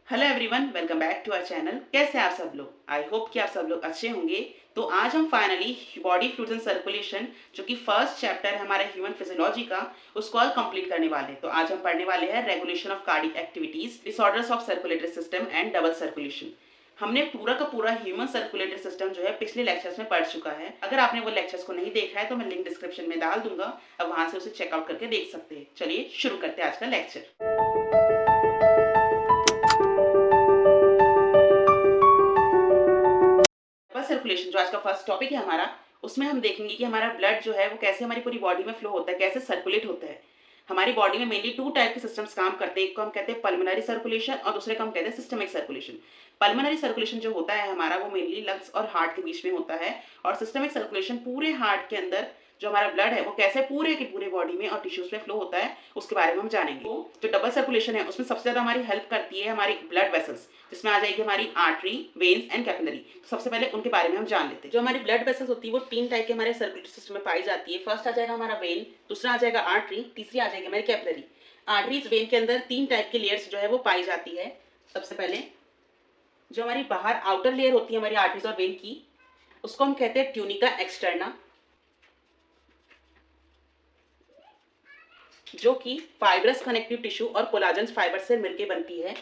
Hello everyone, welcome back to our channel. कैसे हैं आप सब लोग? आई होप कि आप सब लोग अच्छे होंगे। तो आज हम finally body fluids and circulation, जो कि फर्स्ट चैप्टर है हमारे ह्यूमन फिजियोलॉजी का, उसको आज कंप्लीट करने वाले हैं। तो आज हम पढ़ने वाले हैं regulation of cardiac activities, disorders of circulatory system and double circulation. हमने पूरा का पूरा ह्यूमन सर्कुलेटरी सिस्टम जो है पिछले लेक्चर्स में पढ़ चुका है। अगर आपने वो लेक्चर्स को नहीं देखा है तो मैं लिंक डिस्क्रिप्शन में डाल दूंगा, अब वहां से उसे चेकआउट करके देख सकते हैं। चलिए शुरू करते हैं आज का लेक्चर। सर्कुलेशन जो आज का फर्स्ट टॉपिक है हमारा, उसमें हम देखेंगे कि हमारा ब्लड जो है वो कैसे हमारी पूरी बॉडी में फ्लो होता है, कैसे सर्कुलेट होता है। हमारी बॉडी में मेनली टू टाइप के सिस्टम्स काम करते हैं। एक को हम कहते हैं पल्मोनरी सर्कुलेशन और दूसरे को हम कहते हैं सिस्टमिक सर्कुलेशन। पल्मोनरी सर्कुलेशन जो होता है हमारा, वो मेनली लंग्स और हार्ट के बीच में होता है, और सिस्टमिक सर्कुलेशन पूरे हार्ट के अंदर जो हमारा ब्लड है वो कैसे पूरे की पूरे बॉडी में और टिश्यूज में फ्लो होता है, उसके बारे में हम जानेंगे। तो जो डबल सर्कुलेशन है उसमें सबसे ज्यादा हमारी हेल्प करती है हमारी ब्लड वेसल्स, जिसमें आ जाएगी हमारी आर्टरी, वेन्स एंड कैपिलरी। तो सबसे पहले उनके बारे में हम जान लेते हैं। जो हमारी ब्लड वेसल्स होती है वो तीन टाइप के हमारे सर्कुलेटरी सिस्टम में पाई जाती है। फर्स्ट आ जाएगा हमारा वेन, दूसरा आ जाएगा आर्टरी, तीसरी आ जाएगी हमारी कैपिलरी। आर्टरीज वेन के अंदर तीन टाइप की लेयर्स जो है वो पाई जाती है। सबसे पहले जो हमारी बाहर आउटर लेयर होती है हमारी आर्टरीज और वेन की, उसको हम कहते हैं ट्यूनिका एक्सटर्ना, जो कि फाइब्रस कनेक्टिव टिश्यू और कोलाजन फाइबर से मिलकर बनती है।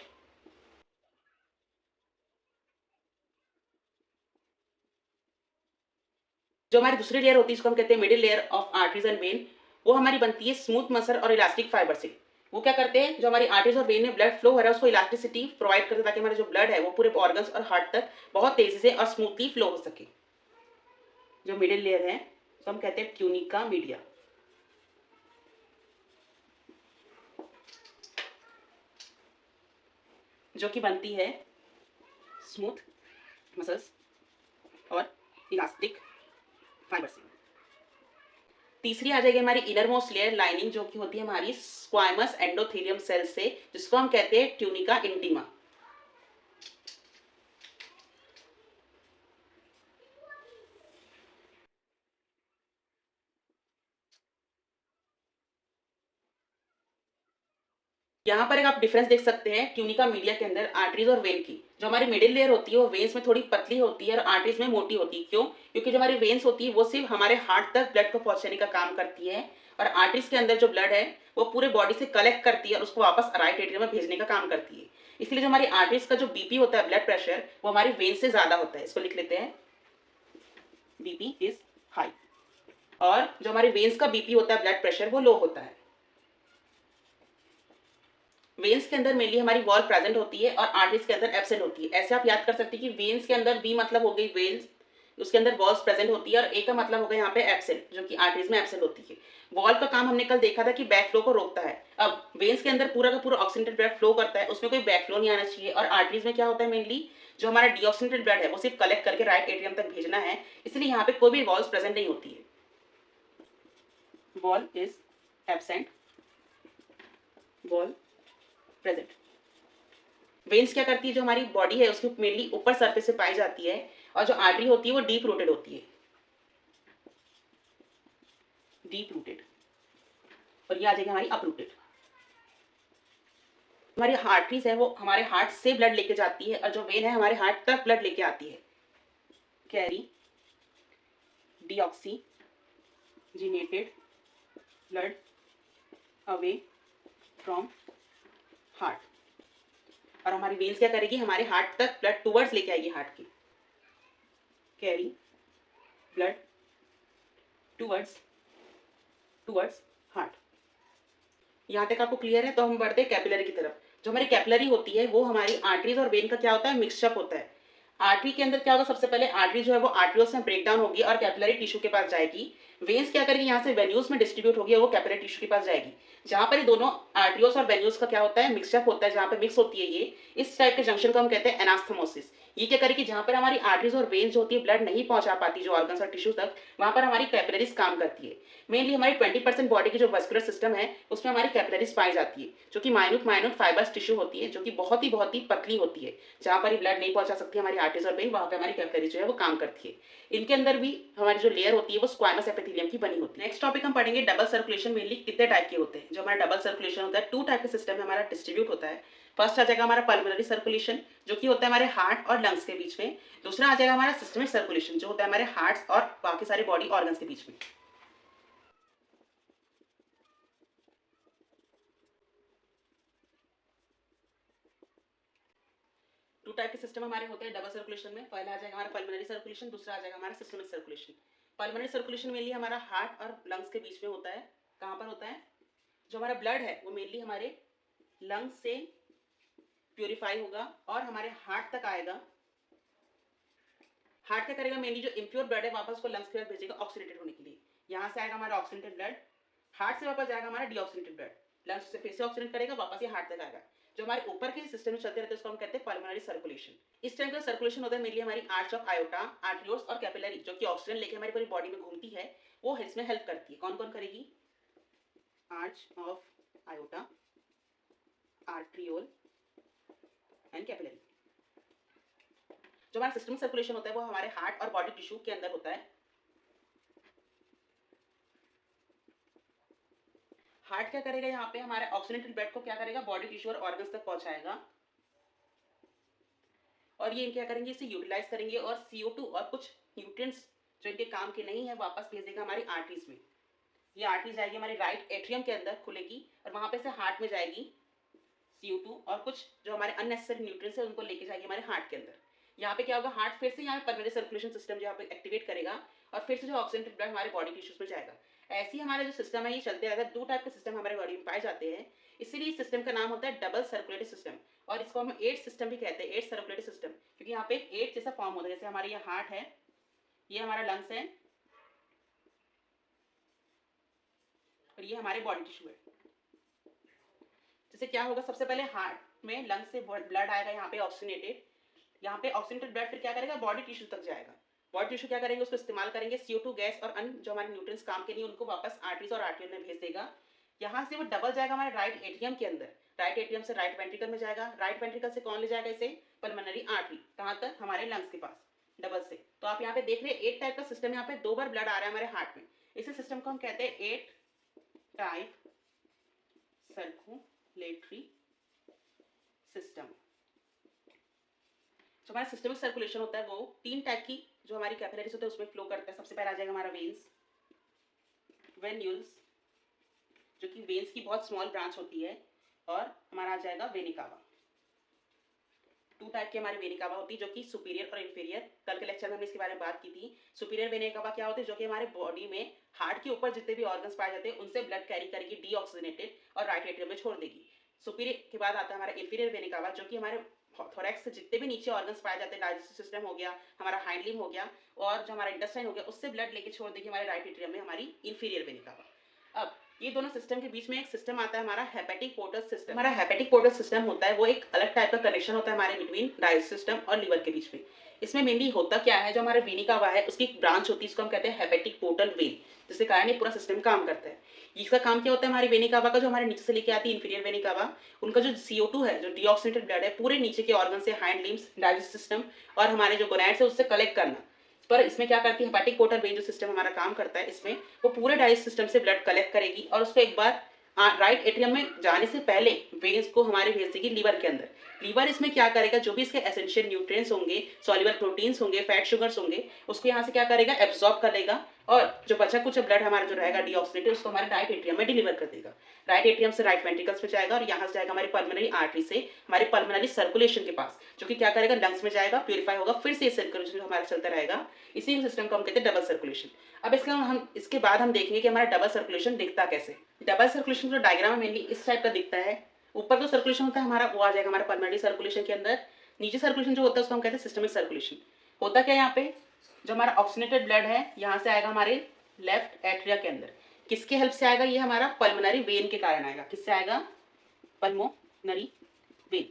जो हमारी दूसरी लेयर होती है इसको हम कहते हैं middle layer of arteries and when, वो हमारी बनती है स्मूथ मसल और इलास्टिक फाइबर से। वो क्या करते हैं, जो हमारी आर्टरीज और वेन में ब्लड फ्लो हो रहा है उसको इलास्टिसिटी प्रोवाइड करते हैं, ताकि हमारा जो ब्लड है वो पूरे ऑर्गन्स और हार्ट तक बहुत तेजी से और स्मूथली फ्लो हो सके। जो मिडिल लेयर है तो हम कहते हैं ट्यूनिका मीडिया। जो कि बनती है स्मूथ मसल्स और इलास्टिक फाइबर से। तीसरी आ जाएगी हमारी इनर मोस्ट लेयर लाइनिंग, जो कि होती है हमारी स्क्वाइमस एंडोथेलियम सेल से, जिसको हम कहते हैं ट्यूनिका इंटीमा। यहाँ पर एक आप डिफरेंस देख सकते हैं ट्यूनिका मीडिया के अंदर आर्टरीज और वेन की। जो हमारी मिडिल लेयर होती है वो वेन्स में थोड़ी पतली होती है और आर्टरीज में मोटी होती है। क्यों? क्योंकि जो हमारी वेन्स होती है वो सिर्फ हमारे हार्ट तक ब्लड को पहुंचाने का काम करती है, और आर्टरीज के अंदर जो ब्लड है वो पूरे बॉडी से कलेक्ट करती है और उसको वापस राइट एट्रियम में भेजने का काम करती है। इसलिए जो हमारी आर्टरीज का जो बीपी होता है, ब्लड प्रेशर, वो हमारी वेन से ज्यादा होता है। इसको लिख लेते हैं, बीपी इज हाई। और जो हमारी वेन्स का बीपी होता है, ब्लड प्रेशर, वो लो होता है। वेन्स के अंदर मेनली हमारी वॉल प्रेजेंट होती है और आर्टरीज के अंदर एब्सेंट होती है। ऐसे आप याद कर सकते हैं कि वेन्स के अंदर वी मतलब हो गई वेन्स, उसके अंदर वॉल्स प्रेजेंट होती है, और ए का मतलब होगा यहाँ पे एब्सेंट, जो कि आर्टरीज में एब्सेंट होती है। वॉल का काम हमने कल देखा था कि बैक फ्लो को रोकता है। अब वेन्स के अंदर पूरा का पूरा ऑक्सीजनेटेड ब्लड फ्लो करता है, उसमें कोई बैक फ्लो नहीं आना चाहिए। और आर्टरीज में क्या होता है, मेनली जो हमारा डीऑक्सीजनेटेड ब्लड है वो सिर्फ कलेक्ट करके राइट एट्रियम तक भेजना है, इसलिए यहाँ पे कोई भी वॉल्स प्रेजेंट नहीं होती है। Wall is absent, wall present. Veins क्या करती है, जो हमारी बॉडी है उसकी मेनली ऊपर सरफेस से पाई जाती है, और जो आर्टरी होती है वो डीप रूटेड होती है, डीप रूटेड, और ये आ जाएगी हमारी अप रूटेड। हमारी आर्टरीज है वो हमारे हार्ट से ब्लड लेके जाती है, और जो वेन है हमारे हार्ट तक ब्लड लेके आती है। Carry deoxygenated blood away from heart. और हमारी वेन्स क्या करेगी, हमारे हार्ट तक ब्लड टूवर्ड्स लेके आएगी हार्ट की। Carry blood towards heart. यहाँ तक आपको क्लियर है? तो हम बढ़ते हैं कैपिलरी की तरफ। जो हमारी कैपिलरी होती है वो हमारी आर्टरीज और वेन का क्या होता है, मिक्सचअप होता है। आर्टरी के अंदर क्या होगा, सबसे पहले आर्टरी जो है वो आर्टरियोल्स में ब्रेक डाउन होगी और कैपिलरी टिश्यू के पास जाएगी। वेन्स क्या करेगी, यहाँ से वेन्यूज में डिस्ट्रीब्यूट होगी और वो कैपिलरी टिश्यू के पास जाएगी। जहाँ पर ये दोनों आर्टरियोल्स और वेन्यूज का क्या होता है, मिक्सचअप होता है, जहाँ पे मिक्स होती है ये, इस टाइप के जंक्शन को हम कहते हैं एनास्थेमोसिस। ये क्या करेगी, जहाँ पर हमारी आर्टरीज और वेन्स जो होती है ब्लड नहीं पहुंचा पाती जो ऑर्गन्स और टिश्यू तक, वहाँ पर हमारी कैपिलरीज काम करती है। मेनली हमारी 20% बॉडी की जो वस्कुलर सिस्टम है उसमें हमारी कैपिलरीज पाई जाती है, जो कि माइन्यूट फाइबर्स टिश्यू होती है, जो कि बहुत ही पतली होती है। जहाँ पर ब्लड नहीं पहुंचा सकती हमारी आर्टरीज और वेन, वहाँ पे हमारी कैपिलरी जो है वो काम करती है। इनके अंदर भी हमारी जो लेयर होती है वो स्क्वाइमस एपिथेलियम की बनी होती है। नेक्स्ट टॉपिक हम पढ़ेंगे डबल सर्कुलेशन मेनली कितने टाइप के होते हैं। जो हमारा डबल सर्कुलेशन होता है, 2 टाइप के सिस्टम में हमारा डिस्ट्रीब्यूट होता है। फर्स्ट आ जाएगा हमारा पल्मोनरी सर्कुलेशन जो कि होता है हमारे हार्ट और लंग्स के बीच में। दूसरा आ जाएगा हमारा सिस्टमिक सर्कुलेशन जो होता है हमारे हार्ट और बाकी सारे बॉडी ऑर्गन्स के बीच में। टू टाइप के सिस्टम हमारे होते हैं डबल सर्कुलेशन में। पहला आ जाएगा हमारा पल्मोनरी सर्कुलेशन, दूसरा आ जाएगा हमारा systemic circulation. Pulmonary circulation mainly हमारा हार्ट और लंग्स के बीच में होता है। कहाँ पर होता है? जो हमारा ब्लड है वो मेनली हमारे लंग्स से प्यूरिफाई होगा और हमारे हार्ट तक आएगा। हार्ट क्या करेगा? मेनली जो इम्प्योर ब्लड है वापस को लंग्स के बाद भेजेगा ऑक्सीडेटेड होने के लिए। यहाँ से आएगा हमारा ऑक्सीडेटेड ब्लड, हार्ट से वापस जाएगा हमारा डीऑक्सीडेटेड ब्लड, लंग्स से फिर से ऑक्सीडेट करेगा, वापस ये हार्ट तक आएगा। जो हमारे ऊपर के सिस्टम में चलते रहते हैं उसको हम कहते हैं पल्मोनरी सर्कुलेशन। इस टाइम का सर्कुलेशन होता है मेनली हमारी आर्च ऑफ आयोटा, आर्टरियोल्स और कैपिलरी जो कि ऑक्सीजन लेके हमारी पूरी बॉडी में घूमती है, वो इसमें हेल्प करती है। कौन कौन करेगी? Arch of iota, आर्टरियोल and capillary. जो हमारा सिस्टमिक सर्कुलेशन होता है वो हमारे हार्ट और बॉडी टिश्यू के अंदर होता है। हार्ट क्या करेगा? यहाँ पे हमारे ऑक्सीडेटेड ब्लड को क्या करेगा? बॉडी टिश्यू और ऑर्गन्स तक पहुंचाएगा और ये क्या करेंगे? इसे यूटिलाइज करेंगे और CO2 और कुछ न्यूट्रिएंट्स जो इनके काम के नहीं है वापस भेज देगा हमारी आर्टरीज में। ये आर्टरी जाएगी हमारे राइट एट्रियम के अंदर, खुलेगी और वहां पे से हार्ट में जाएगी CO2 और कुछ जो हमारे अननेसेसरी न्यूट्रिएंट्स है उनको लेके जाएगी हमारे हार्ट के अंदर। यहाँ पे क्या होगा? हार्ट फिर से यहाँ पे पल्मोनरी सर्कुलेशन सिस्टम यहाँ पे एक्टिवेट करेगा और फिर से जो ऑक्सीडेटेड ब्लड हमारे बॉडी टिश्यूज में जाएगा। ऐसे ही हमारा जो सिस्टम है ये चलते रहता है। 2 टाइप के सिस्टम हमारे बॉडी में पाए जाते हैं, इसीलिए इस सिस्टम का नाम होता है डबल सर्कुलेटरी सिस्टम और इसको हम 8 सिस्टम भी कहते हैं, 8 सर्कुलेटरी सिस्टम, क्योंकि यहाँ पे 8 जैसा फॉर्म होता है। जैसे हमारे ये हार्ट है, ये हमारा लंग्स है और ये हमारे बॉडी टिश्यू है। जैसे क्या होगा? सबसे पहले हार्ट में लंग्स से ब्लड आएगा यहाँ पे ऑक्सीनेटेड, यहाँ पे ऑक्सीनेटेड ब्लड फिर क्या करेगा? बॉडी टिश्यू तक जाएगा। बॉडी टिश्यू क्या करेंगे? उसको इस्तेमाल करेंगे, CO2 गैस और अन्य जो हमारे न्यूट्रिएंट्स काम के नहीं उनको वापस आर्टरीज और आर्टरियल में भेज देगा। यहाँ से वो डबल जाएगा हमारे राइट एट्रियम के अंदर, राइट एट्रियम से राइट वेंट्रिकल में जाएगा। राइट वेंट्रिकल से कौन ले जाएगा इसे? Pulmonary artery. कहाँ तक? हमारे लंग्स के पास, डबल से। तो आप यहाँ पे देख रहे हैं 8 टाइप का सिस्टम, यहाँ पे 2 बार ब्लड आ रहा है हमारे हार्ट में। इसी सिस्टम को हम कहते हैं 8 टाइप सर्कुलेटरी सिस्टम। जो हमारा सिस्टमिक सर्कुलेशन होता है वो 3 टाइप की जो हमारी कैपिलरीज होते हैं उसमें फ्लो करता है। सबसे पहला आ जाएगा हमारा वेन्स, वेन्यूल्स जो कि वेन्स की बहुत स्मॉल ब्रांच होती है, और हमारा आ जाएगा वेना कावा। 2 टाइप की हमारी वेना कावा होती है जो कि सुपीरियर और इंफीरियर। कल के लेक्चर में हमने इसके बारे में बात की थी। सुपीरियर वेना कावा क्या होती है? जो कि हमारे बॉडी में हार्ट के ऊपर जितने भी ऑर्गन्स पाए जाते हैं उनसे ब्लड कैरी करेगी डीऑक्सीजनेटेड और राइट एट्रियम में छोड़ देगी। सुपीरियर के बाद आता है हमारा इंफीरियर वेना कावा जो कि हमारे थोरैक्स से जितने भी नीचे ऑर्गन्स पाए जाते हैं, डाइजेस्टिव सिस्टम हो गया, हमारा हाइंड लिम्ब हो गया और जो हमारा इंटेस्टाइन हो गया, उससे ब्लड लेके छोड़ देगी हमारे राइट एट्रियम में हमारी इंफीरियर वेना कावा। अब ये दोनों सिस्टम के बीच में एक सिस्टम आता है हमारा हेपेटिक पोर्टल सिस्टम। हमारा हेपेटिक पोर्टल सिस्टम होता है वो एक अलग टाइप का कनेक्शन होता है हमारे बिटवीन डाइजेस्टिव सिस्टम और लिवर के बीच में। इसमें मेनली होता क्या है? जो हमारे वेना कावा है उसकी एक ब्रांच होती है, इसको हम कहते हैं हेपेटिक पोर्टल वेन, जिसके कारण ये पूरा सिस्टम काम करता है। इसका काम क्या होता है? हमारी वेना कावा का जो हमारे नीचे से लेके आती है इंफीरियर वेना कावा, उनका जो CO2 है, जो डीऑक्सीनेटेड ब्लड है, पूरे नीचे के ऑर्गन से हाइंड लिम्स, डाइजेस्टिव सिस्टम और हमारे जो गोनैड्स है उससे कलेक्ट करना। पर इसमें क्या करती है? हेपेटिक पोर्टल वेन जो सिस्टम हमारा काम करता है, इसमें वो पूरे डाइजेस्टिव सिस्टम से ब्लड कलेक्ट करेगी और उसको एक बार राइट एट्रियम में जाने से पहले वेन्स को हमारे भेज देगी लीवर के अंदर। लीवर इसमें क्या करेगा? जो भी इसके एसेंशियल न्यूट्रिएंट्स होंगे, सॉल्युबल प्रोटीन्स होंगे, फैट शुगर्स होंगे, उसको यहाँ से क्या करेगा? एब्जॉर्ब कर लेगा और जो बचा कुछ ब्लड हमारा जो रहेगा डीऑक्सीनेटेड उसको हमारे राइट एट्रियम में डिलीवर कर देगा। राइट एट्रियम से राइट वेंट्रिकल्स में जाएगा और यहाँ से जाएगा हमारी पल्मोनरी आर्टरी से हमारे पल्मोनरी सर्कुलेशन के पास, जो कि क्या करेगा? लंग्स में जाएगा, प्यूरिफाई होगा, फिर से सर्कुलेशन हमारा चलता रहेगा। इसी सिस्टम को हम कहते हैं डबल सर्कुलेशन। अब इसके बाद हम देखेंगे कि हमारा डबल सर्कुलेशन दिखता कैसे। डबल सर्कुलेशन जो डायग्राम है मेनली इस टाइप का दिखता है। ऊपर जो सर्कुलेशन होता है हमारा वो आ जाएगा हमारा पल्मोनरी सर्कुलेशन के अंदर। नीचे सर्कुलेशन जो होता है उसको हम कहते हैं सिस्टमिक सर्कुलेशन। होता क्या है? यहाँ पे जो हमारा ऑक्सीनेटेड ब्लड है यहाँ से आएगा हमारे लेफ्ट एट्रिया के अंदर। किसके हेल्प से आएगा? ये हमारा पल्मोनरी वेन के कारण आएगा। किससे आएगा? Pulmonary vein.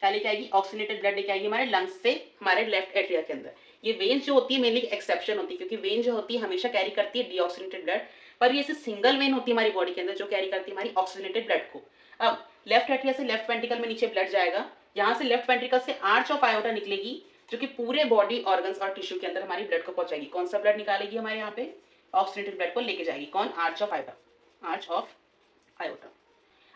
क्या लेके आएगी? ऑक्सीनेटेड ब्लड लेके आएगी हमारे लंग्स से हमारे लेफ्ट एट्रिया के अंदर। ये वेन जो होती है मेनली एक्सेप्शन होती है, क्योंकि वेन जो होती है हमेशा कैरी करती है डीऑक्सीनेटेड ब्लड, पर ये सिंगल वेन होती है हमारी बॉडी के अंदर जो कैरी करती है हमारी ऑक्सीजनेटेड ब्लड को। अब लेफ्ट एट्रिया से लेफ्ट वेंट्रिकल में नीचे ब्लड जाएगा, यहाँ से लेफ्ट वेंट्रिकल से आर्च ऑफ आयोटा निकलेगी जो कि पूरे बॉडी ऑर्गन्स और टिश्यू के अंदर हमारी ब्लड को पहुंचाएगी। कौन सा ब्लड निकालेगी हमारे यहाँ पे? ऑक्सीजनेटेड ब्लड को लेके जाएगी। कौन? Arch of iota. Arch of iota.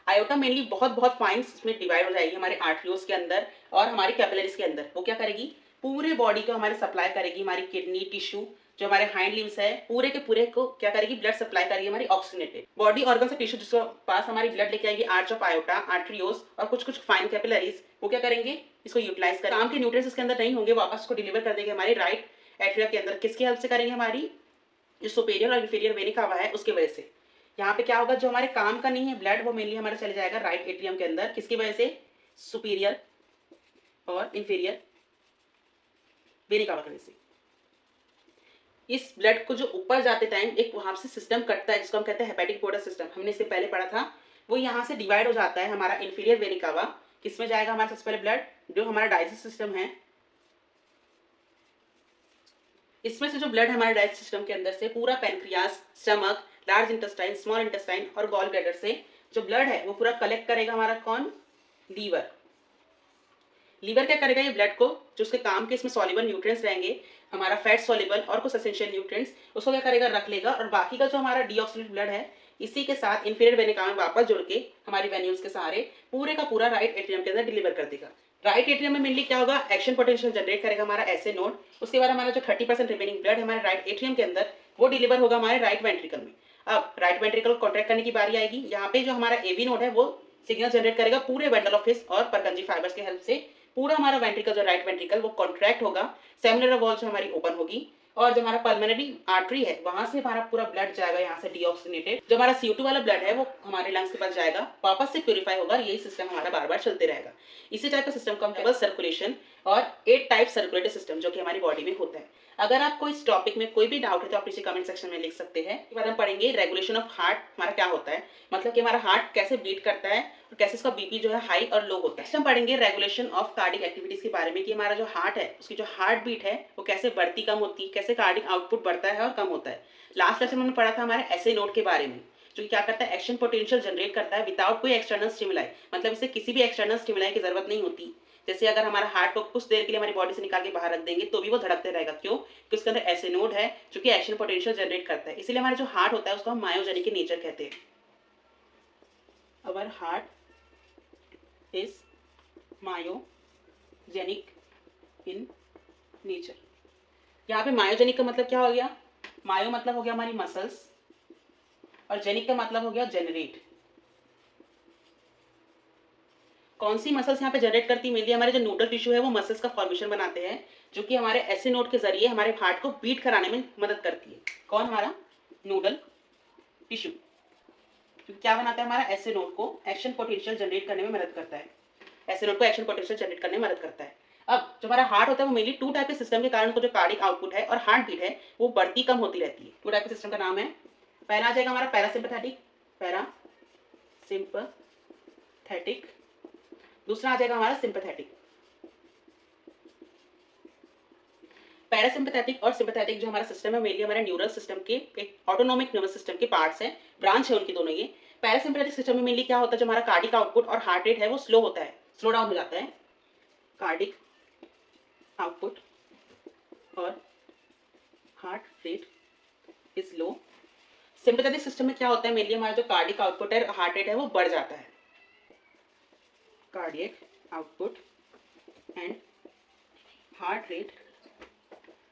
Iota mainly बहुत बहुत फाइन इसमें डिवाइड हो जाएगी हमारे आर्टरियोस के अंदर और हमारे कैपिलरीज के अंदर। वो क्या करेगी? पूरे बॉडी को हमारे सप्लाई करेगी, हमारी किडनी टिश्यू जो हमारे हाइंड लिम्स है पूरे के पूरे को क्या करेगी? ब्लड सप्लाई करेगी हमारी ऑक्सीजनेटेड। बॉडी ऑर्गन से टिश्यू जिसके पास हमारी ब्लड लेके आएगी आर्च ऑफ आयोटा, आर्टरियोस और कुछ कुछ फाइन कैपिलरीज, वो क्या करेंगे? इसको यूटिलाइज कर काम के न्यूट्रिएंट्स इसके अंदर नहीं होंगे, वापस उसको डिलीवर कर देंगे हमारे राइट एट्रिया के अंदर। किसकी हेल्प से करेंगे? हमारी जो सुपेरियर और इंफीरियर वेनी कावा है उसकी वजह से। यहाँ पे क्या होगा? जो हमारे काम का नहीं है ब्लड वो मेनली हमारा चले जाएगा राइट एट्रियम के अंदर। किसकी वजह से? सुपीरियर और इंफीरियर वेनी कावा की वजह से। इस ब्लड को जो ऊपर जाते टाइम एक वहां से सिस्टम कटता है जिसको हम कहते हैं हेपेटिक पोर्टल सिस्टम, हमने इससे पहले पढ़ा था। वो यहाँ से डिवाइड हो जाता है हमारा इंफीरियर वेनी कावा। किसमें जाएगा हमारा सबसे पहले ब्लड? जो हमारा डाइजेस्टिव सिस्टम है, इसमें से जो ब्लड हमारे डाइजेस्टिव सिस्टम के अंदर से पूरा pancreas, stomach, large intestine, small intestine और गॉल ब्लैडर से जो ब्लड है वो पूरा कलेक्ट करेगा हमारा कौन? लीवर। लीवर क्या करेगा? ये ब्लड को जो उसके काम के इसमें सॉल्युबल न्यूट्रिएंट्स रहेंगे, हमारा फैट सॉल्युबल और कुछ एसेंशियल न्यूट्रिएंट्स, उसको क्या करेगा? रख लेगा और बाकी का जो हमारा डीऑक्सीनेटेड ब्लड है इसी के साथ इंफीरियर वेनी कावा में वापस जुड़ के हमारी वेन्यूल्स के सहारे पूरे का पूरा राइट एट्रियम के अंदर डिलीवर कर देगा। राइट एट्रियम में मेनली क्या होगा? एक्शन पोटेंशियल जनरेट करेगा हमारा एसए नोड। उसके बाद हमारा जो 30% रिमेनिंग ब्लड हमारे राइट एट्रियम के अंदर वो डिलीवर होगा हमारे राइट वेंट्रिकल में। अब राइट वेंट्रिकल कॉन्ट्रैक्ट करने की बारी आएगी। यहाँ पे जो हमारा एवी नोड है वो सिग्नल जनरेट करेगा पूरे बंडल ऑफ हिस और परकंजी फाइबर्स की हेल्प से। पूरा हमारा वेंट्रिकल जो राइट वेंट्रिकल वो कॉन्ट्रैक्ट होगा, सेमिनल वॉल जो हमारी ओपन होगी और जो हमारा पल्मोनरी आर्टरी है वहां से हमारा पूरा ब्लड जाएगा यहाँ से डीऑक्सीनेटेड। जो हमारा CO2 वाला ब्लड है वो हमारे लंग्स के पास जाएगा, वापस से प्यूरिफाई होगा। यही सिस्टम हमारा बार बार चलते रहेगा। इसी टाइप का सिस्टम को हम कहते हैं सर्कुलेशन और 8 टाइप सर्कुलेटरी सिस्टम जो कि हमारी बॉडी में होता है। अगर आपको इस टॉपिक में कोई भी डाउट है तो आप नीचे कमेंट सेक्शन में लिख सकते हैं। इसके बाद हम पढ़ेंगे रेगुलेशन ऑफ हार्ट हमारा क्या होता है, मतलब कि हमारा हार्ट कैसे बीट करता है और कैसे इसका बीपी जो है हाई और लो होता है। नेक्स्ट हम पढ़ेंगे रेगुलेशन ऑफ कार्डिक एक्टिविटीज के बारे में कि हमारा जो हार्ट है उसकी जो हार्ट बीट है वो कैसे बढ़ती कम होती है, कैसे कार्डिक आउटपुट बढ़ता है और कम होता है। लास्ट लेसन में हमने पढ़ा था हमारे एसए नोड के बारे में जो कि क्या करता है? एक्शन पोटेंशियल जनरेट करता है विदाउट कोई एक्सटर्नल स्टिमुलाई, मतलब इसे किसी भी एक्सटर्नल स्टिमुलाई की जरूरत नहीं होती। जैसे अगर हमारा हार्ट को कुछ देर के लिए हमारी बॉडी से निकाल के बाहर रख देंगे तो भी वो धड़कते रहेगा। क्यों? क्योंकि उसके अंदर एसए नोड है जो कि एक्शन पोटेंशियल जनरेट करता है। इसलिए हमारा जो हार्ट होता है उसको हम मायोजेनिक इन नेचर कहते हैं। Our heart is myogenic in nature. यहाँ पे मायोजेनिक का मतलब क्या हो गया? मायो मतलब हो गया हमारी मसल्स और जेनिक का मतलब हो गया जनरेट। कौन सी मसल्स यहाँ पे जनरेट करती है? मेनली हमारे जो नोडल टिश्यू है वो मसल्स का फॉर्मेशन बनाते हैं जो कि हमारे एसए नोड के जरिए हमारे हार्ट को बीट कराने में मदद करती है। कौन? हमारा नोडल टिश्यू। क्या बनाता है? हमारा एसए नोड को एक्शन पोटेंशियल जनरेट करने में मदद करता है। एसए नोड को एक्शन पोटेंशियल जनरेट करने में मदद करता है। अब जो हमारा हार्ट होता है वो मेनली 2 टाइप के सिस्टम के कारण जो कार्डिक आउटपुट है और हार्ट बीट है वो बढ़ती कम होती रहती है। 2 टाइप के सिस्टम का नाम है, पहला आ जाएगा हमारा पैरासिम्पैथेटिक, पैरासिम्पैथेटिक, दूसरा आ जाएगा हमारा सिंपैथेटिक। पैरासिम्पैथेटिक और सिंपैथेटिक जो हमारा सिस्टम है मेनली हमारे न्यूरल सिस्टम के एक ऑटोनॉमिक नर्वस सिस्टम के पार्ट्स हैं, ब्रांच है उनकी दोनों। ये पैरासिम्पैथेटिक सिस्टम में मेनली क्या होता है? जो हमारा कार्डिक आउटपुट और हार्ट रेट है वो स्लो होता है, स्लो डाउन हो जाता है। कार्डिक आउटपुट और heart rate is low. Sympathetic system में क्या होता है? मेनली हमारा जो कार्डिक आउटपुट है हार्ट रेट है वो बढ़ जाता है। Cardiac output and heart rate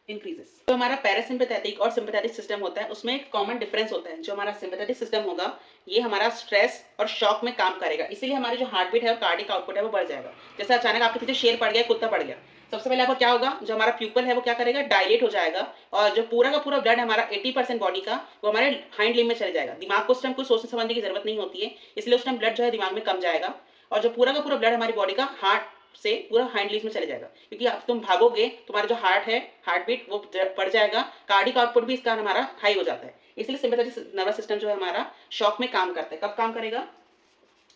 increases. तो हमारा पैरासिम्पैथेटिक और सिंपैथेटिक सिस्टम होता है उसमें एक कॉमन डिफरेंस होता है। जो हमारा सिंपैथेटिक सिस्टम होगा ये हमारा स्ट्रेस और शॉक में काम करेगा, इसीलिए हमारी जो हार्ट बीट है और कार्डिक आउटपुट है वो बढ़ जाएगा। जैसे अचानक आपके पीछे शेर पड़ गया, कुत्ता पड़ गया, सबसे पहले आपको क्या होगा? जो हमारा प्यूपल है वो क्या करेगा? डायलेट हो जाएगा और जो पूरा का पूरा ब्लड हमारा 80% बॉडी का वो हमारे हाइंड लिम्ब में चले जाएगा। दिमाग को उस टाइम कुछ सोचने समझने की जरूरत नहीं होती है, इसलिए उस टाइम ब्लड जो है दिमाग में कम जाएगा और जो पूरा का पूरा ब्लड हमारी बॉडी का हार्ट से पूरा हाइंड लिम्स में चले जाएगा। क्योंकि अब तुम भागोगे तुम्हारा जो हार्ट है हार्ट बीट वो बढ़ जाएगा, कार्डिक आउटपुट भी इसका हमारा हाई हो जाता है। इसलिए सिंपैथेटिक नर्वस सिस्टम जो है हमारा शॉक में काम करता है। कब काम करेगा?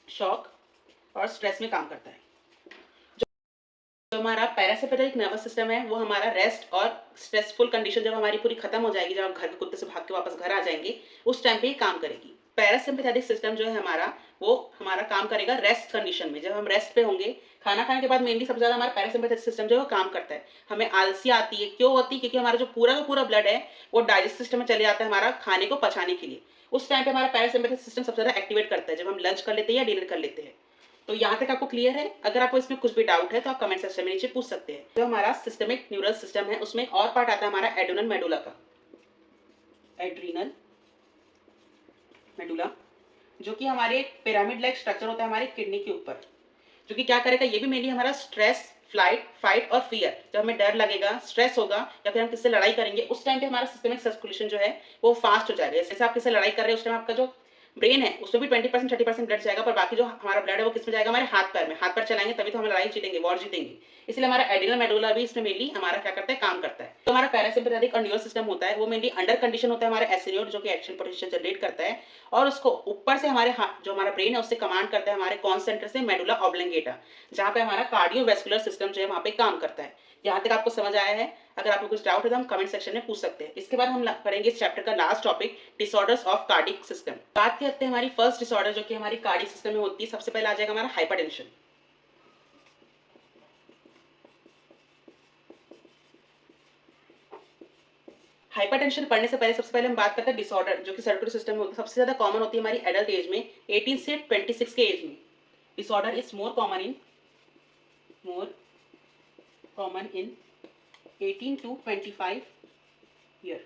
शॉक और स्ट्रेस में काम करता है। जो हमारा पैरासिम्पैथेटिक नर्वस सिस्टम है वो हमारा रेस्ट और स्ट्रेसफुल कंडीशन जब हमारी पूरी खत्म हो जाएगी, जब आप घर के कुत्ते से भाग के वापस घर आ जाएंगे उस टाइम पे ही काम करेगी। पैरासिम्पैथेटिक सिस्टम जो है हमारा, वो हमारा काम करेगा रेस्ट कंडीशन में। जब हम रेस्ट पे होंगे, खाना खाने के बाद मेनली सबसे ज़्यादा हमारा पैरासिम्पैथेटिक सिस्टम जो है वो काम करता है। हमें आलसी आती है, क्यों होती है? क्योंकि हमारा जो पूरा का पूरा ब्लड है वो डाइजेस्ट सिस्टम में चले जाता है हमारा खाने को पचाने के लिए। उस टाइम पे हमारा पैरासिम्पैथेटिक सिस्टम सबसे ज़्यादा एक्टिवेट करता है जब हम लंच कर लेते हैं या डिनर कर लेते हैं। तो यहाँ तक आपको क्लियर है? अगर आपको इसमें कुछ भी डाउट है तो आप कमेंट सेक्शन में नीचे पूछ सकते हैं। जो हमारा सिस्टमिक न्यूरल सिस्टम है उसमें एक और पार्ट आता है हमारा एड्रेनल मेडुला का, एड्रीनल मेडुला, जो कि हमारे पिरामिड लाइक स्ट्रक्चर होता है हमारे किडनी के ऊपर, जो कि क्या करेगा, ये भी मेनली हमारा स्ट्रेस, फ्लाइट, फाइट और फियर, जब हमें डर लगेगा, स्ट्रेस होगा या फिर हम किससे लड़ाई करेंगे, उस टाइम पे हमारा सिस्टमिक सर्कुलेशन जो है वो फास्ट हो जाएगा। जैसे आप किससे लड़ाई कर रहे हैं उस टाइम आपका जो ब्रेन है उसमें भी 20% 30% ब्लड जाएगा, पर बाकी जो हमारा ब्लड है वो किसमें जाएगा, हमारे हाथ पैर में। हाथ पैर चलाएंगे तभी तो हम लड़ाई जीतेंगे, वॉर जीतेंगे। इसलिए हमारा एड्रेनल मेडुला भी इसमें मेनली हमारा क्या करता है, काम करता है। तो हमारा पैरासिम्पैथेटिक और न्यूरल सिस्टम होता है वो मेनली अंडर कंडीशन होता है हमारा एसिनोड, जो कि एक्शन पोटेंशियल जनरेट करता है, और उसको ऊपर से हमारे जो हमारा ब्रेन है उससे कमांड करता है हमारे कौन सेंटर से, मेडुला ऑब्लंगेटा, जहाँ पे हमारा कार्डियोवैस्कुलर सिस्टम जो है वहाँ पे काम करता है। यहाँ तक आपको समझ आया है? अगर आपको कुछ डाउट है तो हम कमेंट सेक्शन में पूछ सकते हैं। इसके बाद हम करेंगे इस चैप्टर का last topic, disorders of cardiac system. बात करते हैं हमारी फर्स्ट डिसऑर्डर जो कि हमारी कार्डियक सिस्टम में होती है। सबसे पहले आ जाएगा हमारा हाइपरटेंशन। हाइपरटेंशन पढ़ने से पहले सबसे पहले हम बात करते हैं डिसऑर्डर जो कि सर्कुलर सिस्टम में होती है। सबसे ज्यादा कॉमन होती है हमारी एडल्ट एज में, 18 से 26 के एज में। Disorder is more common in 18 to 25 year.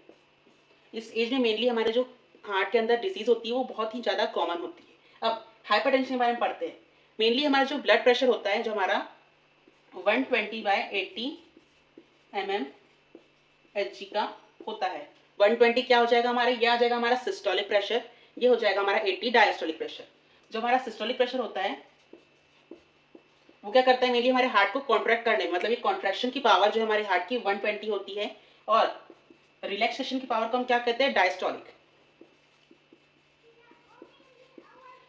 इस एज में मेनली हमारे जो हार्ट के अंदर डिजीज होती है वो बहुत ही ज़्यादा कॉमन होती है। अब हाइपरटेंशन के बारे में पढ़ते हैं। मेनली हमारा जो ब्लड प्रेशर होता है, जो हमारा 120/80 mmHg का होता है। 120 क्या हो जाएगा हमारा, ये आ जाएगा हमारा सिस्टोलिक प्रेशर, ये हो जाएगा हमारा 80 डायस्टोलिक प्रेशर। जो हमारा सिस्टोलिक प्रेशर होता है वो क्या करता है, मेनली हमारे हार्ट को कॉन्ट्रैक्ट करने में, मतलब ये कॉन्ट्रैक्शन की पावर जो हमारे हार्ट की 120 होती है, और रिलैक्सेशन की पावर को हम क्या कहते हैं, डायस्टोलिक,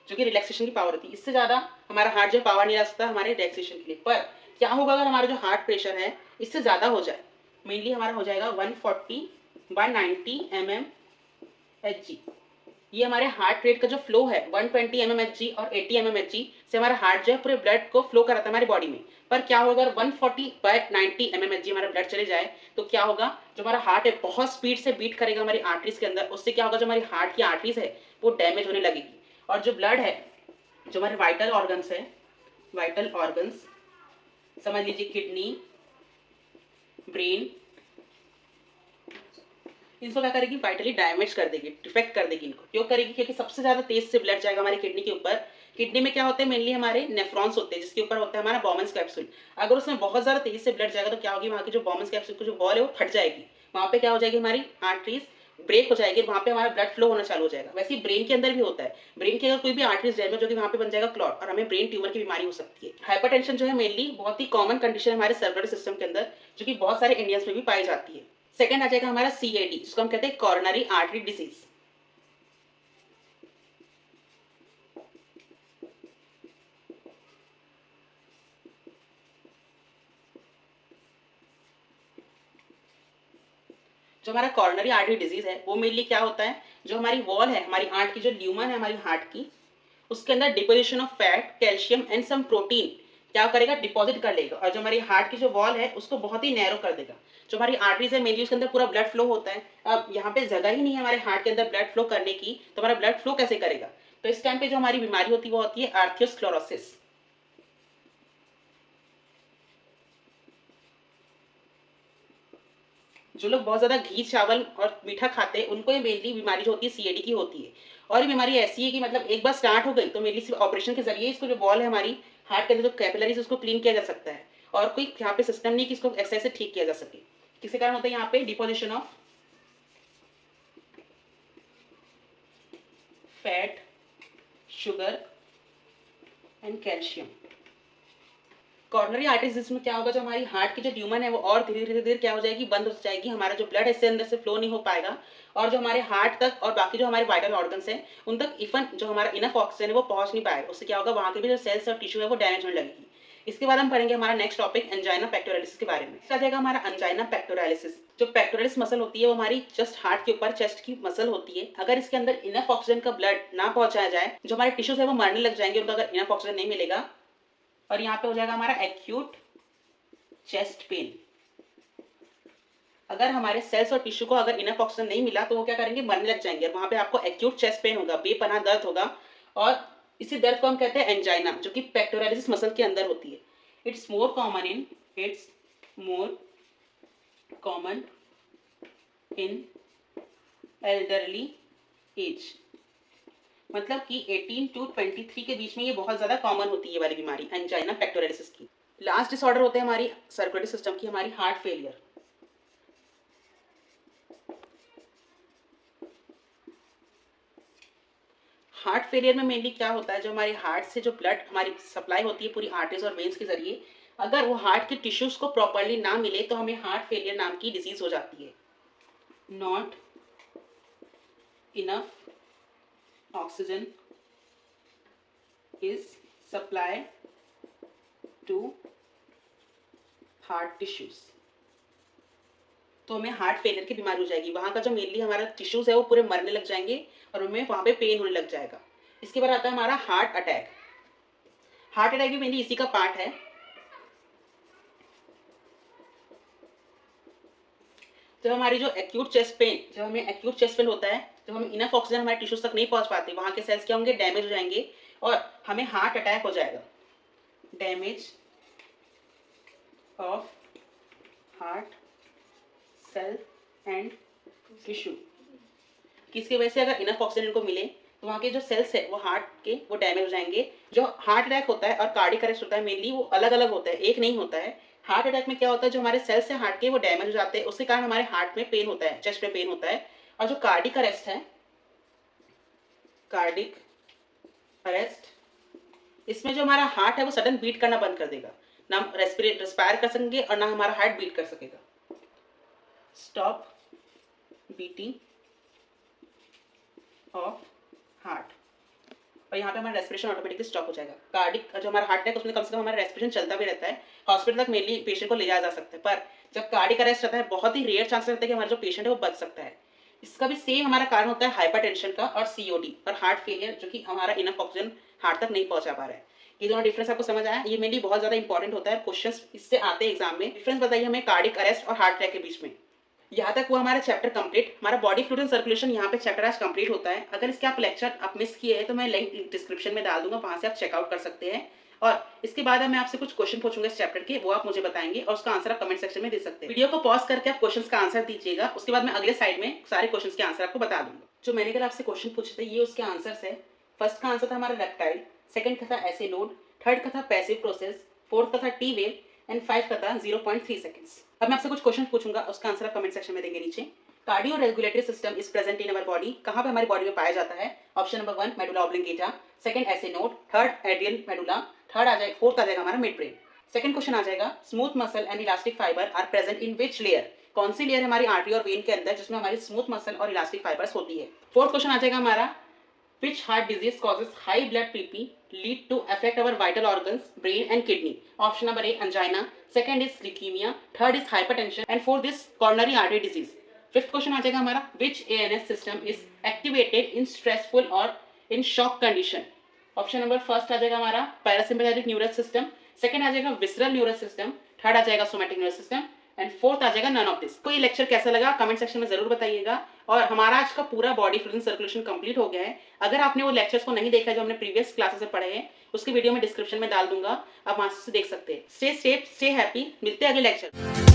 जो कि रिलैक्सेशन की पावर होती है। इससे ज्यादा हमारा हार्ट जो पावर नहीं ला सकता हमारे रिलैक्सेशन के लिए। पर क्या होगा अगर हमारा जो हार्ट प्रेशर है इससे ज्यादा हो जाए, मेनली हमारा हो जाएगा 140/90 mmHg। ये हमारे हार्ट रेट का जो फ्लो है 120 mmHg और 80 mmHg से हमारा हार्ट जो है पूरे ब्लड को फ्लो कराता है हमारी बॉडी में। पर क्या होगा अगर 140/90 mmHg हमारा ब्लड चले जाए तो क्या होगा, जो हमारा हार्ट है बहुत स्पीड से बीट करेगा हमारी आर्टरीज के अंदर। उससे क्या होगा, जो हमारी हार्ट की आर्टरीज है वो डैमेज होने लगेगी, और जो ब्लड है, जो हमारे वाइटल ऑर्गन्स है, वाइटल ऑर्गन्स समझ लीजिए किडनी, ब्रेन, इनको क्या करेगी, वाइटली डैमेज कर देगी, डिफेक्ट कर देगी इनको। क्यों करेगी, क्योंकि सबसे ज्यादा तेज से ब्लड जाएगा हमारी किडनी के ऊपर। किडनी में क्या होते हैं, मेनली हमारे नेफ्रॉन्स होते हैं जिसके ऊपर होता है हमारा बॉमन्स कैप्सूल। अगर उसमें बहुत ज्यादा तेज से ब्लड जाएगा तो क्या होगी, वहाँ की जो बॉमन्स कैप्सूल की जो वॉल है वो फट जाएगी। वहाँ पे क्या हो जाएगी, हमारी आर्टरीज ब्रेक हो जाएगी, वहाँ पे हमारा ब्लड फ्लो होना चालू हो जाएगा। वैसे ही ब्रेन के अंदर भी होता है। ब्रेन के अगर कोई भी आर्टरीज डैमेज होगी वहाँ पे बन जाएगा क्लॉट, और हमें ब्रेन ट्यूमर की बीमारी हो सकती है। हाइपरटेंशन जो है मेनली बहुत ही कॉमन कंडीशन है हमारे सर्कुलर सिस्टम के अंदर, जो कि बहुत सारे इंडियंस में भी पाई जाती है। सेकंड आ जाएगा हमारा CAD, जिसको हम कहते हैं कॉरोनरी आर्टरी डिजीज। जो हमारा कॉरोनरी आर्टरी डिजीज है वो मेनली क्या होता है, जो हमारी वॉल है, हमारी आर्ट की जो ल्यूमन है हमारी हार्ट की, उसके अंदर deposition of fat, calcium and some protein क्या करेगा, डिपॉजिट कर लेगा, और जो हमारी हार्ट की जो वॉल है उसको बहुत ही नैरो कर देगा। जो हमारी आर्टरीज है मेनली उसके अंदर पूरा ब्लड फ्लो होता है। अब यहाँ पे जगह ही नहीं है हमारे हार्ट के अंदर ब्लड फ्लो करने की, तो हमारा ब्लड फ्लो कैसे करेगा। तो इस टाइम पे जो हमारी बीमारी होती है वो होती है आर्थ्रोस्क्लेरोसिस। जो लोग बहुत ज्यादा घी चावल और मीठा खाते हैं उनको ये मेनली बीमारी जो होती है CAD की होती है। और ये बीमारी ऐसी है कि मतलब एक बार स्टार्ट हो गई तो मेनली सिर्फ ऑपरेशन के जरिए इसको जो वॉल है हमारी हार्ट के अंदर जो कैपिलरीज उसको क्लीन किया जा सकता है, और कोई यहाँ पे सिस्टम नहीं कि इसको एक्सरसाइज से ठीक किया जा सके। किसी कारण होता है यहाँ पे deposition of fat, sugar and calcium. Coronary arteries में क्या होगा, जो हमारी हार्ट की जो ट्यूमर है वो और धीरे धीरे धीरे क्या हो जाएगी, बंद हो जाएगी। हमारा जो ब्लड इससे अंदर से फ्लो नहीं हो पाएगा, और जो हमारे हार्ट तक और बाकी जो हमारे वाइटल ऑर्गन्स हैं उन तक इवन जो हमारा इनफ ऑक्सीजन है वो पहुंच नहीं पाएगा। उससे क्या होगा, वहाँ के भी जो सेल्स और टिश्यू है वो डैमेज होने लगेगी। इसके बाद हम पढ़ेंगे हमारा नेक्स्ट टॉपिक एंजाइना पेक्टोरालिस के बारे में। इसका जाएगा हमारा एंजाइना पेक्टोरालिस। जो पेक्टोरालिस मसल होती है वो हमारी जस्ट हार्ट के ऊपर चेस्ट की मसल होती है। अगर इसके अंदर इनफ ऑक्सीजन का ब्लड ना पहुंचाया जाए, जो हमारे टिश्यूज है वो मरने लग जाएंगे उनको अगर इनफ ऑक्सीजन नहीं मिलेगा। और यहाँ पे हो जाएगा हमारा एक्यूट चेस्ट पेन। अगर हमारे सेल्स और टिश्यू को अगर इनफ ऑक्सीजन नहीं मिला तो वो क्या करेंगे, मरने लग जाएंगे। और वहां पे आपको एक्यूट चेस्ट पेन होगा, बेपनाह दर्द होगा। और इसी दर्द को हम कहते हैं एंजाइना, जो कि पेक्टोरालिस मसल के अंदर होती है। It's more common in elderly age. मतलब कि 18 to 23 के बीच में ये बहुत ज्यादा कॉमन होती है ये वाली बीमारी एंजाइना पेक्टोरालिस की। लास्ट डिसऑर्डर होते हैं हमारी सर्कुलेटरी सिस्टम की, हमारी हार्ट फेलियर। हार्ट फेलियर में मेनली क्या होता है, जो हमारे हार्ट से जो ब्लड हमारी सप्लाई होती है पूरी आर्टरीज और वेन्स के जरिए, अगर वो हार्ट के टिश्यूज को प्रॉपरली ना मिले तो हमें हार्ट फेलियर नाम की डिजीज हो जाती है। Not enough oxygen is supply to heart tissues, तो हमें हार्ट फेलियर की बीमारी हो जाएगी। वहाँ का जो मेनली हमारा टिश्यूज है वो पूरे मरने लग जाएंगे और हमें वहाँ पे पेन होने लग जाएगा। इसके बाद आता है हमारा हार्ट अटैक। हार्ट अटैक भी मेनली इसी का पार्ट है। जब हमारी जो एक्यूट चेस्ट पेन होता है, जब हम इनफ ऑक्सीजन हमारे टिश्यूज तक नहीं पहुंच पाते, वहाँ के सेल्स क्या होंगे, डैमेज हो जाएंगे और हमें हार्ट अटैक हो जाएगा। Damage of heart cell and tissue, किसकी वजह से, अगर इनफ ऑक्सीजन इनको मिले तो वहाँ के जो सेल्स है वो हार्ट के वो डैमेज हो जाएंगे। जो हार्ट अटैक होता है और कार्डियक अरेस्ट होता है मेनली वो अलग अलग होता है, एक नहीं होता है। हार्ट अटैक में क्या होता है, जो हमारे सेल्स है हार्ट के वो डैमेज हो जाते हैं, उसके कारण हमारे हार्ट में पेन होता है, चेस्ट में पेन होता है। और जो कार्डियक अरेस्ट है, कार्डियक अरेस्ट, इसमें जो हमारा हार्ट है वो सडन बीट करना बंद कर देगा, ना हम रेस्पायर कर सकेंगे और ना हमारा हार्ट बीट कर सकेगा। स्टॉप बीटिंग ऑफ हार्ट, और यहाँ पे हमारा रेस्पिरेशन ऑटोमेटिकली स्टॉप हो जाएगा। कार्डिक जो हमारा हार्ट है उसमें कम से कम हमारा रेस्पिरेशन चलता भी रहता है, हॉस्पिटल तक मेनली पेशेंट को ले जाया जा सकता है। पर जब कार्डिक अरेस्ट रहता है बहुत ही रेयर चांस रहता है कि हमारा जो पेशेंट है वो बच सकता है। इसका भी सेम हमारा कारण होता है हाइपरटेंशन का और सीओडी और हार्ट फेलियर, जो कि हमारा इनफ ऑक्सीजन हार्ट तक नहीं पहुंचा पा रहा है। ये दोनों डिफरेंस आपको समझ आया, ये मेनली बहुत ज्यादा इंपॉर्टेंट होता है, क्वेश्चंस इससे आते हैं एग्जाम में। डिफरेंस बताइए हमें कार्डिक अरेस्ट और हार्ट अटैक के बीच में। यहाँ तक वो हमारा चैप्टर कंप्लीट, हमारा बॉडी फ्लूइड एंड सर्कुलेशन यहाँ पे चैप्टर आज कंप्लीट होता है। अगर इसके आप लेक्चर आप मिस किए हैं तो मैं लिंक डिस्क्रिप्शन में डाल दूंगा, वहां से आप चेकआउट कर सकते हैं। और इसके बाद मैं आपसे कुछ क्वेश्चन पूछूंगा इस चैप्टर के, वो आप मुझे बताएंगे और उसका आंसर आप कमेंट सेक्शन में दे सकते हैं। वीडियो को पॉज करके आप क्वेश्चन का आंसर दीजिएगा, उसके बाद मैं अगले साइड में सारे क्वेश्चन के आंसर आपको बता दूंगा। जो मैंने अगर आपसे क्वेश्चन पूछे थे ये उसके आंसर है। फर्स्ट का आंसर था हमारा रेप्टाइल, सेकंड का था एसिलोड, थर्ड का था पैसिव प्रोसेस, फोर्थ का था टी वेव एंड 5 का था 0.3 सेकंड्स। अब मैं आपसे कुछ क्वेश्चन पूछूंगा, उसका आंसर आप कमेंट सेक्शन में देंगे नीचे। Cardio regulatory system is present in our body, कहाँ पे हमारी बॉडी में पाया जाता है? Option number 1 medulla oblongata, second SA node, third adrenal medulla, fourth आ जाएगा हमारा मिड ब्रेन। सेकंड क्वेश्चन आ जाएगा smooth muscle and elastic fiber are present in which layer, कौन सी लेयर है हमारी आर्टरी और वेन के अंदर जिसमें हमारी स्मूथ मसल और इलास्टिक फाइबर्स होती है। फोर्थ क्वेश्चन आ जाएगा हमारा which heart disease causes high blood PP lead to affect our vital organs, brain and kidney? Option number A angina, second is leukemia, third is hypertension and fourth is coronary artery disease. Fifth question आ जाएगा हमारा which ANS system is activated in stressful or in shock condition? Option number first आ जाएगा हमारा parasympathetic nervous system, second आ जाएगा visceral nervous system, third आ जाएगा somatic nervous system and fourth आ जाएगा नन ऑफ दिस। तो ये लेक्चर कैसा लगा कमेंट सेक्शन में जरूर बताइएगा। और हमारा आज का पूरा बॉडी फ्लूइड सर्कुलेशन कंप्लीट हो गया है। अगर आपने वो लेक्चर्स को नहीं देखा जो हमने प्रीवियस क्लासेस में पढ़े हैं, उसकी वीडियो में डिस्क्रिप्शन में डाल दूंगा, आप वहां से देख सकते हैं। स्टे सेफ, स्टे हैप्पी, मिलते हैं अगले लेक्चर।